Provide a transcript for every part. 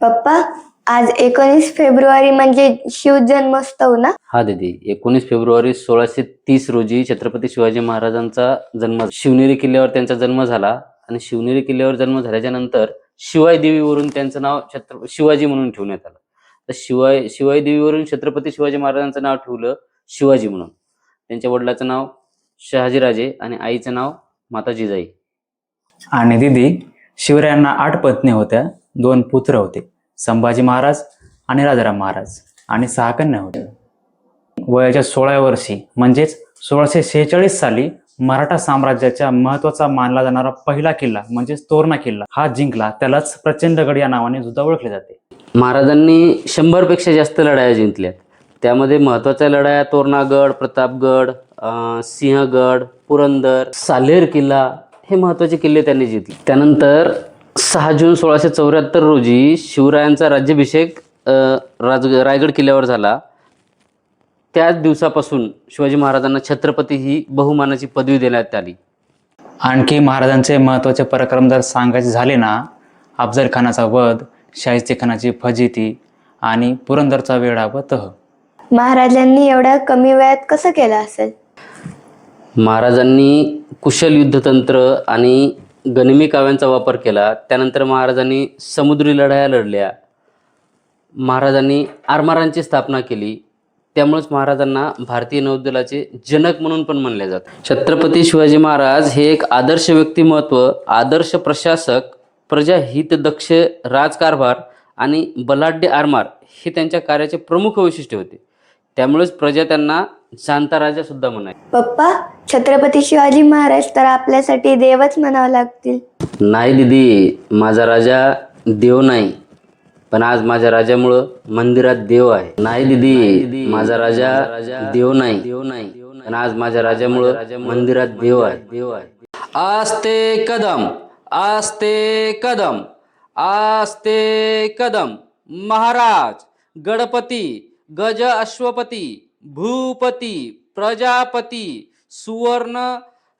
पप्पा, आज 19 फेब्रुवारी म्हणजे शिवजन्मोत्सव ना? हा दीदी, 19 फेब्रुवारी 1630 रोजी छत्रपती शिवाजी महाराजांचा जन्म, शिवनेरी किल्ल्यावर त्यांचा जन्म झाला. आणि शिवनेरी किल्ल्यावर जन्म झाल्याच्या नंतर शिवाई देवीवरून त्यांचं नाव शिवाजी म्हणून ठेवण्यात आलं. तर शिवाई देवीवरून छत्रपती शिवाजी महाराजांचं नाव ठेवलं शिवाजी म्हणून. त्यांच्या वडिलाचं नाव शहाजीराजे आणि आईचं नाव माता जिजाई. आणि दीदी, शिवरायांना 8 पत्नी होत्या, 2 पुत्र होते, संभाजी महाराज आणि राजाराम महाराज, आणि 6 कन्या होत्या. वयाच्या 16व्या वर्षी म्हणजेच 1646 साली मराठा साम्राज्याच्या महत्वाचा मानला जाणारा पहिला किल्ला म्हणजेच तोरणा किल्ला हा जिंकला. त्यालाच प्रचंडगड या नावाने सुद्धा ओळखले जाते. महाराजांनी 100पेक्षा जास्त लढाया जिंकल्यात. त्यामध्ये महत्वाच्या लढाया तोरणागड, प्रतापगड, सिंहगड, पुरंदर, सालेर किल्ला हे महत्वाचे किल्ले त्यांनी जिंकले. त्यानंतर 6 जून 1674 रोजी शिवरायांचा राज्याभिषेक रायगड किल्ल्यावर झाला. त्याच दिवसापासून शिवाजी महाराजांना छत्रपती ही बहुमानाची पदवी देण्यात आली. आणखी महाराजांचे महत्त्वाचे पराक्रम जर सांगायचे झाले ना, अफजल खानाचा वध, शाहिस्तेखानाची फजिती आणि पुरंदरचा वेढा व तह. महाराजांनी एवढ्या कमी वयात कसं केलं असेल? महाराजांनी कुशल युद्धतंत्र आणि गनिमी काव्यांचा वापर केला. त्यानंतर महाराजांनी समुद्री लढाया लढल्या. महाराजांनी आरमारांची स्थापना केली. त्यामुळेच महाराजांना भारतीय नौदलाचे जनक म्हणून पण म्हणले जाते. छत्रपती शिवाजी महाराज हे एक आदर्श व्यक्तिमत्व, आदर्श प्रशासक, प्रजाहितदक्ष राजकारभार आणि बलाढ्य आरमार हे त्यांच्या कार्याचे प्रमुख वैशिष्ट्य होते. त्यामुळेच प्रजा त्यांना शांता राजा सुद्धा म्हणाय. पप्पा, छत्रपती शिवाजी महाराज तर आपल्यासाठी देवच म्हणावं लागतील. नाही दीदी, माझा राजा देव नाही, पण आज माझ्या राजामुळं मंदिरात देव आहे. नाही दीदी, माझा राजा देव नाही, पण आज माझ्या राजामुळं मंदिरात देव आहे. आस्ते कदम, आस्ते कदम, आस्ते कदम. महाराज, गणपती, गज अश्वपती, भूपती, प्रजापती, सुवर्ण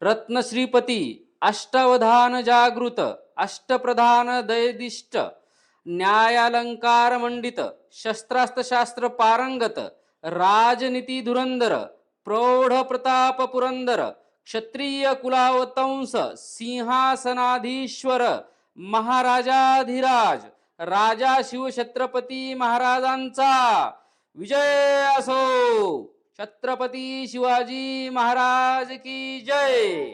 रत्न श्रीपती, अष्टावधान जागृत, अष्टप्रधान दैदिष्ट, न्यायालंकार मंडित, शस्त्रास्त्र शास्त्र पारंगत, राजनीती धुरंधर, प्रौढ प्रताप पुरंदर, क्षत्रिय कुलावतंस, सिंहासनाधीश्वर, महाराजाधिराज, राजा शिवछत्रपती महाराजांचा विजय असो. छत्रपती शिवाजी महाराज की जय.